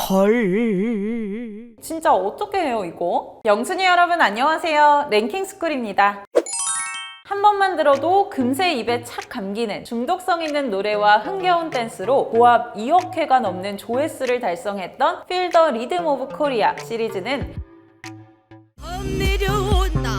헐. 진짜 어떻게 해요 이거? 영순이 여러분 안녕하세요. 랭킹스쿨입니다. 한 번만 들어도 금세 입에 착 감기는 중독성 있는 노래와 흥겨운 댄스로 고압 2억 회가 넘는 조회수를 달성했던 Feel the Rhythm of Korea 시리즈는 범 내려온다.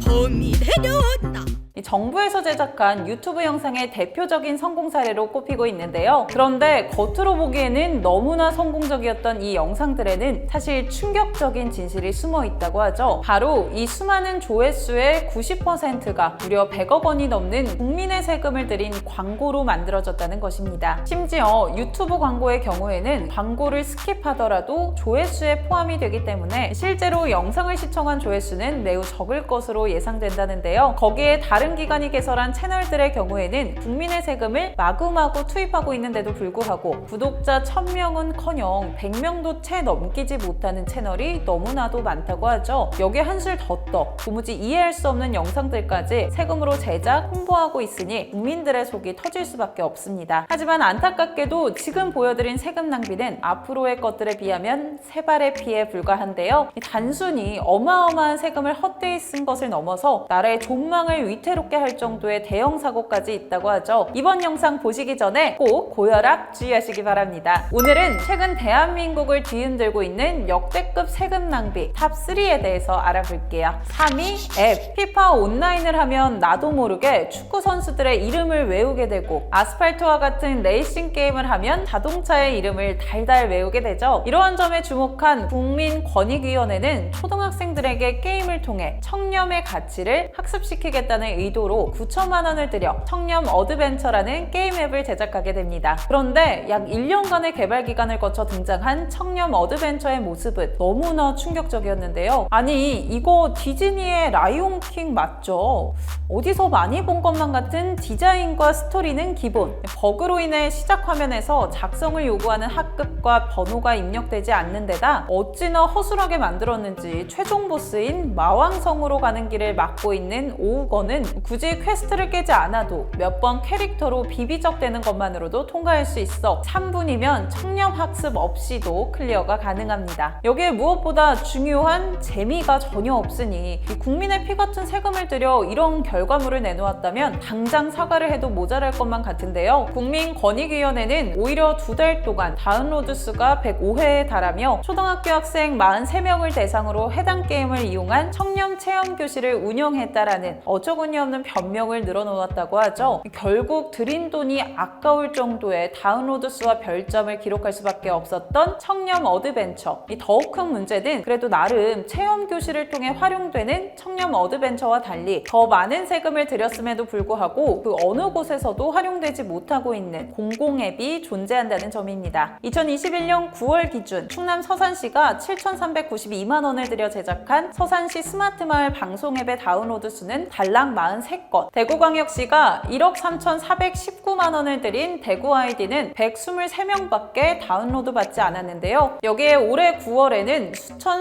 범이 내려온다. 정부에서 제작한 유튜브 영상의 대표적인 성공 사례로 꼽히고 있는데요. 그런데 겉으로 보기에는 너무나 성공적이었던 이 영상들에는 사실 충격적인 진실이 숨어 있다고 하죠. 바로 이 수많은 조회수의 90%가 무려 100억 원이 넘는 국민의 세금을 들인 광고로 만들어졌다는 것입니다. 심지어 유튜브 광고의 경우에는 광고를 스킵하더라도 조회수에 포함이 되기 때문에 실제로 영상을 시청한 조회수는 매우 적을 것으로 예상된다는데요. 거기에 다른 기관이 개설한 채널들의 경우에는 국민의 세금을 마구마구 투입하고 있는데도 불구하고 구독자 1000명은커녕 100명도 채 넘기지 못하는 채널이 너무나도 많다고 하죠. 여기에 한술 더 떠 도무지 이해할 수 없는 영상들까지 세금으로 제작, 홍보하고 있으니 국민들의 속이 터질 수밖에 없습니다. 하지만 안타깝게도 지금 보여드린 세금 낭비는 앞으로의 것들에 비하면 세 발의 피에 불과한데요. 단순히 어마어마한 세금을 헛되이 쓴 것을 넘어서 나라의 존망을 위태롭게 할 정도의 대형 사고까지 있다고 하죠. 이번 영상 보시기 전에 꼭 고혈압 주의하시기 바랍니다. 오늘은 최근 대한민국을 뒤흔들고 있는 역대급 세금 낭비 탑3에 대해서 알아볼게요. 3위 앱. 피파 온라인을 하면 나도 모르게 축구 선수들의 이름을 외우게 되고 아스팔트와 같은 레이싱 게임을 하면 자동차의 이름을 달달 외우게 되죠. 이러한 점에 주목한 국민권익위원회는 초등학생들에게 게임을 통해 청렴의 가치를 학습시키겠다는 의도로 9천만 원을 들여 청렴 어드벤처라는 게임 앱을 제작하게 됩니다. 그런데 약 1년간의 개발 기간을 거쳐 등장한 청렴 어드벤처의 모습은 너무나 충격적이었는데요. 아니 이거 디즈니의 라이온킹 맞죠? 어디서 많이 본 것만 같은 디자인과 스토리는 기본, 버그로 인해 시작 화면에서 작성을 요구하는 학급과 번호가 입력되지 않는 데다 어찌나 허술하게 만들었는지 최종 보스인 마왕성으로 가는 길을 막고 있는 오우건은 굳이 퀘스트를 깨지 않아도 몇 번 캐릭터로 비비적대는 것만으로도 통과할 수 있어 3분이면 청렴 학습 없이도 클리어가 가능합니다. 여기에 무엇보다 중요한 재미가 전혀 없으니 국민의 피 같은 세금을 들여 이런 결과물을 내놓았다면 당장 사과를 해도 모자랄 것만 같은데요. 국민권익위원회는 오히려 2달 동안 다운로드 수가 105회에 달하며 초등학교 학생 43명을 대상으로 해당 게임을 이용한 청렴 체험 교실을 운영했다라는 어처구니없는 변명을 늘어놓았다고 하죠. 결국 들인 돈이 아까울 정도의 다운로드 수와 별점을 기록할 수밖에 없었던 청렴 어드벤처. 더욱 큰 문제는 그래도 나름 체험 교실을 통해 활용되는 청렴 어드벤처와 달리 더 많은 세금을 들였음에도 불구하고 그 어느 곳에서도 활용되지 못하고 있는 공공앱이 존재한다는 점입니다. 2021년 9월 기준 충남 서산시가 7,392만 원을 들여 제작한 서산시 스마트마을 방송앱의 다운로드 수는 달랑 43건, 대구광역시가 1억 3,419만 원을 들인 대구 아이디는 123명밖에 다운로드 받지 않았는데요. 여기에 올해 9월에는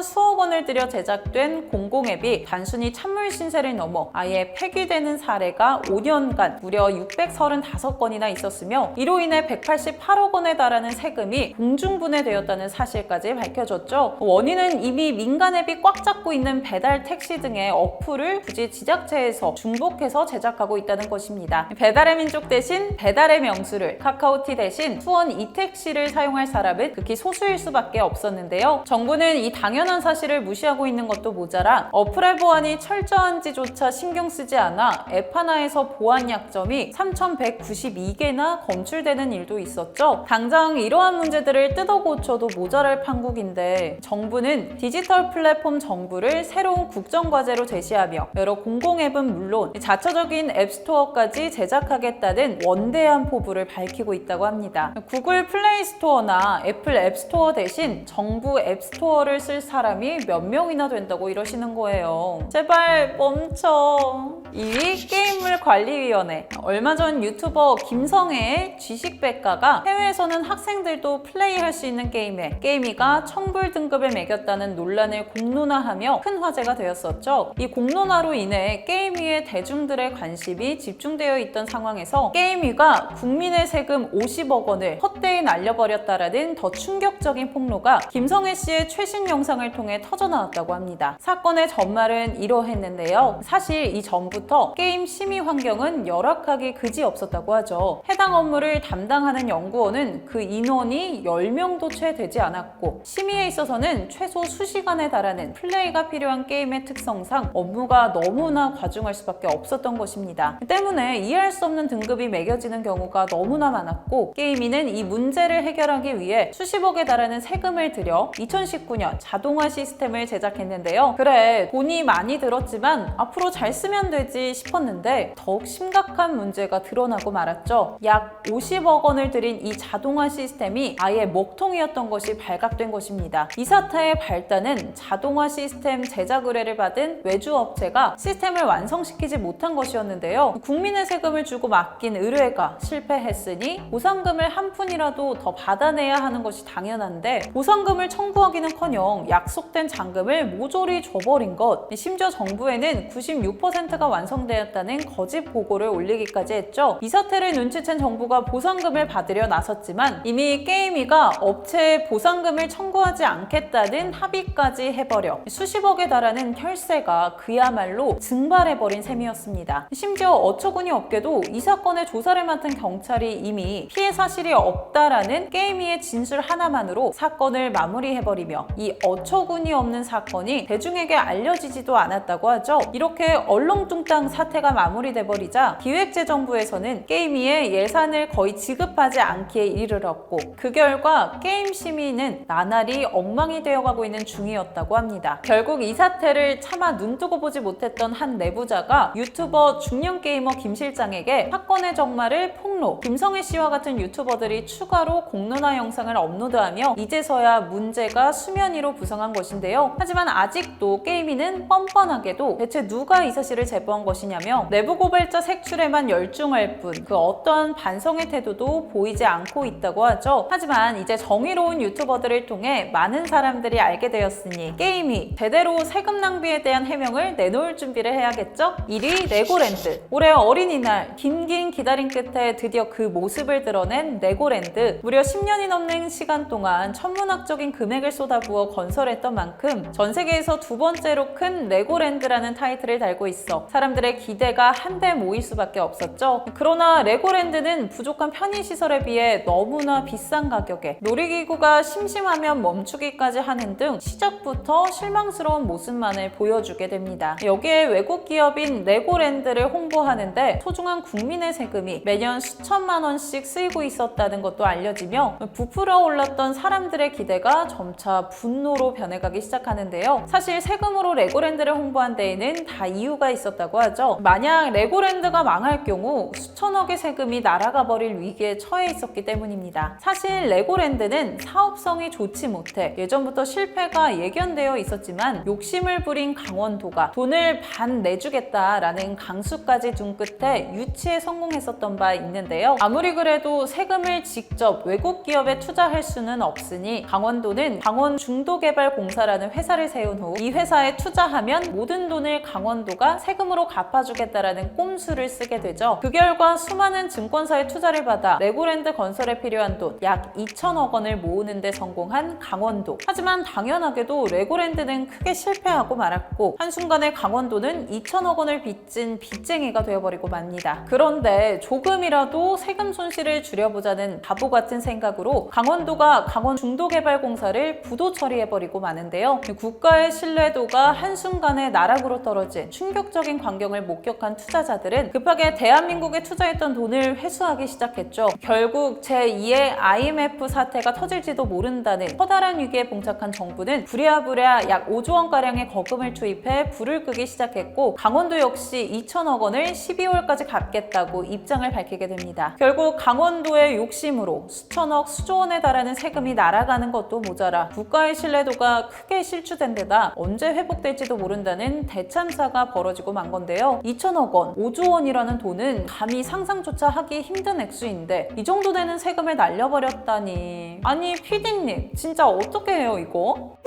수억 원을 들여 제작된 공공앱이 단순히 찬물 신세를 넘어 아예 폐기되는 사례가 5년간 무려 635건이나 있었으며 이로 인해 188억 원에 달하는 세금이 공중분해되었다는 사실까지 밝혀졌죠. 원인은 이미 민간 앱이 꽉 잡고 있는 배달 택시 등의 어플을 굳이 지자체에서 중복해서 제작하고 있다는 것입니다. 배달의 민족 대신 배달의 명수를, 카카오티 대신 수원 이택시를 사용할 사람은 극히 소수일 수밖에 없었는데요. 정부는 이 당연한 사실을 무시하고 있는 것도 모자라 어플의 보안이 철저한지조차 신경 쓰지 않아 앱 하나에서 보안 약점이 3,192개나 검출되는 일도 있었죠. 당장 이러한 문제들을 뜯어 고쳐도 모자랄 판국인데 정부는 디지털 플랫폼 정부를 새로운 국정과제로 제시하며 여러 공공앱은 물론 자처적인 앱스토어까지 제작하겠다는 원대한 포부를 밝히고 있다고 합니다. 구글 플레이 스토어나 애플 앱스토어 대신 정부 앱스토어를 쓸 사람이 몇 명이나 된다고 이러시는 거예요. 제발 멈춰. 2위 게임물관리위원회. 얼마 전 유튜버 김성애의 지식백과가 해외에서는 학생들도 플레이할 수 있는 게임에 게이미가 청불 등급을 매겼다는 논란을 공론화하며 큰 화제가 되었었죠. 이 공론화로 인해 게이미의 대중들의 관심이 집중되어 있던 상황에서 게임위가 국민의 세금 50억 원을 헛되이 날려버렸다라는 더 충격적인 폭로가 김성애 씨의 최신 영상을 통해 터져나왔다고 합니다. 사건의 전말은 이러했는데요. 사실 이전부터 게임 심의 환경은 열악하기 그지없었다고 하죠. 해당 업무를 담당하는 연구원은 그 인원이 10명도 채 되지 않았고 심의에 있어서는 최소 수시간에 달하는 플레이가 필요한 게임의 특성상 업무가 너무나 과중할 수밖에 없었던 것입니다. 때문에 이해할 수 없는 등급이 매겨지는 경우가 너무나 많았고 게임위는 이 문제를 해결하기 위해 수십억에 달하는 세금을 들여 2019년 자동화 시스템을 제작했는데요. 그래, 돈이 많이 들었지만 앞으로 잘 쓰면 되지 싶었는데 더욱 심각한 문제가 드러나고 말았죠. 약 50억 원을 들인 이 자동화 시스템이 아예 먹통이었던 것이 발각된 것입니다. 이 사태의 발단은 자동화 시스템 제작 의뢰를 받은 외주 업체가 시스템을 완성시키지 못한 것이었는데요. 국민의 세금을 주고 맡긴 의뢰가 실패했으니 보상금을 한 푼이라도 더 받아내야 하는 것이 당연한데 보상금을 청구하기는커녕 약속된 잔금을 모조리 줘버린 것. 심지어 정부에는 96%가 완성되었다는 거짓 보고를 올리기까지 했죠. 이 사태를 눈치챈 정부가 보상금을 받으려 나섰지만 이미 게임위가 업체에 보상금을 청구하지 않겠다는 합의까지 해버려 수십억에 달하는 혈세가 그야말로 증발해버린 셈이었습니다. 심지어 어처구니 없게도 이 사건의 조사를 맡은 경찰이 이미 피해 사실이 없다라는 게임위의 진술 하나만으로 사건을 마무리해버리며 이 어처구니 없는 사건이 대중에게 알려지지도 않았다고 하죠. 이렇게 얼렁뚱땅 사태가 마무리돼버리자 기획재정부에서는 게임위에 예산을 거의 지급하지 않기에 이르렀고 그 결과 게임 심의는 나날이 엉망이 되어가고 있는 중이었다고 합니다. 결국 이 사태를 차마 눈뜨고 보지 못했던 한 내부자가 유튜버 중년게이머 김 실장에게 사건의 정말을 폭로, 김성애 씨와 같은 유튜버들이 추가로 공론화 영상을 업로드하며 이제서야 문제가 수면 위로 부상한 것인데요. 하지만 아직도 게임위는 뻔뻔하게도 대체 누가 이 사실을 제보한 것이냐며 내부 고발자 색출에만 열중할 뿐 그 어떠한 반성의 태도도 보이지 않고 있다고 하죠. 하지만 이제 정의로운 유튜버들을 통해 많은 사람들이 알게 되었으니 게임위 제대로 세금 낭비에 대한 해명을 내놓을 준비를 해야겠죠? 1위 레고랜드. 올해 어린이날 긴긴 기다림 끝에 드디어 그 모습을 드러낸 레고랜드. 무려 10년이 넘는 시간 동안 천문학적인 금액을 쏟아부어 건설했던 만큼 전 세계에서 두 번째로 큰 레고랜드라는 타이틀을 달고 있어 사람들의 기대가 한데 모일 수밖에 없었죠. 그러나 레고랜드는 부족한 편의시설에 비해 너무나 비싼 가격에 놀이기구가 심심하면 멈추기까지 하는 등 시작부터 실망스러운 모습만을 보여주게 됩니다. 여기에 외국 기업인 레고랜드를 홍보하는데 소중한 국민의 세금이 매년 수천만 원씩 쓰이고 있었다는 것도 알려지며 부풀어 올랐던 사람들의 기대가 점차 분노로 변해가기 시작하는데요. 사실 세금으로 레고랜드를 홍보한 데에는 다 이유가 있었다고 하죠. 만약 레고랜드가 망할 경우 수천억의 세금이 날아가 버릴 위기에 처해 있었기 때문입니다. 사실 레고랜드는 사업성이 좋지 못해 예전부터 실패가 예견되어 있었지만 욕심을 부린 강원도가 돈을 반 내주겠다라는 강수까지 둔 끝에 유치에 성공했었던 바 있는데요. 아무리 그래도 세금을 직접 외국 기업에 투자할 수는 없으니 강원도는 강원중도개발공사라는 회사를 세운 후 이 회사에 투자하면 모든 돈을 강원도가 세금으로 갚아주겠다라는 꼼수를 쓰게 되죠. 그 결과 수많은 증권사의 투자를 받아 레고랜드 건설에 필요한 돈 약 2천억 원을 모으는 데 성공한 강원도. 하지만 당연하게도 레고랜드는 크게 실패하고 말았고 한순간에 강원도는 2천억 원을 빚진 빚쟁이가 되어버리고 맙니다. 그런데 조금이라도 세금 손실을 줄여보자는 바보 같은 생각으로 강원도가 강원중도개발공사를 부도 처리해버리고 마는데요. 국가의 신뢰도가 한순간에 나락으로 떨어진 충격적인 광경을 목격한 투자자들은 급하게 대한민국에 투자했던 돈을 회수하기 시작했죠. 결국 제2의 IMF 사태가 터질지도 모른다는 커다란 위기에 봉착한 정부는 부랴부랴 약 5조 원가량의 거금을 투입해 불을 끄기 시작했고 강원도 역시 2천억 원을 12월까지 갚겠다고 입장을 밝히게 됩니다. 결국 강원도의 욕심으로 수천억, 수조 원에 달하는 세금이 날아가는 것도 모자라 국가의 신뢰도가 크게 실추된 데다 언제 회복될지도 모른다는 대참사가 벌어지고 만 건데요. 2천억 원, 5조 원이라는 돈은 감히 상상조차 하기 힘든 액수인데 이 정도 되는 세금을 날려버렸다니. 아니 PD님 진짜 어떻게 해요 이거?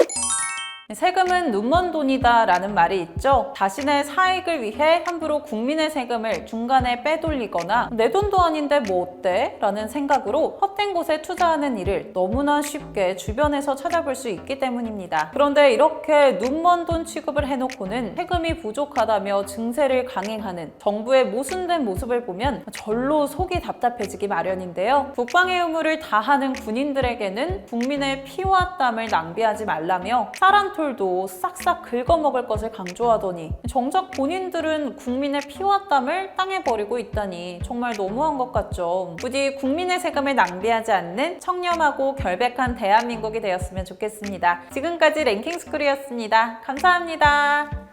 세금은 눈먼 돈이다 라는 말이 있죠. 자신의 사익을 위해 함부로 국민의 세금을 중간에 빼돌리거나 내 돈도 아닌데 뭐 어때? 라는 생각으로 헛된 곳에 투자하는 일을 너무나 쉽게 주변에서 찾아볼 수 있기 때문입니다. 그런데 이렇게 눈먼 돈 취급을 해놓고는 세금이 부족하다며 증세를 강행하는 정부의 모순된 모습을 보면 절로 속이 답답해지기 마련인데요. 국방의 의무를 다하는 군인들에게는 국민의 피와 땀을 낭비하지 말라며 쌀한톨도 싹싹 긁어먹을 것을 강조하더니 정작 본인들은 국민의 피와 땀을 땅에 버리고 있다니 정말 너무한 것 같죠. 부디 국민의 세금을 낭비하지 않는 청렴하고 결백한 대한민국이 되었으면 좋겠습니다. 지금까지 랭킹스쿨이었습니다. 감사합니다.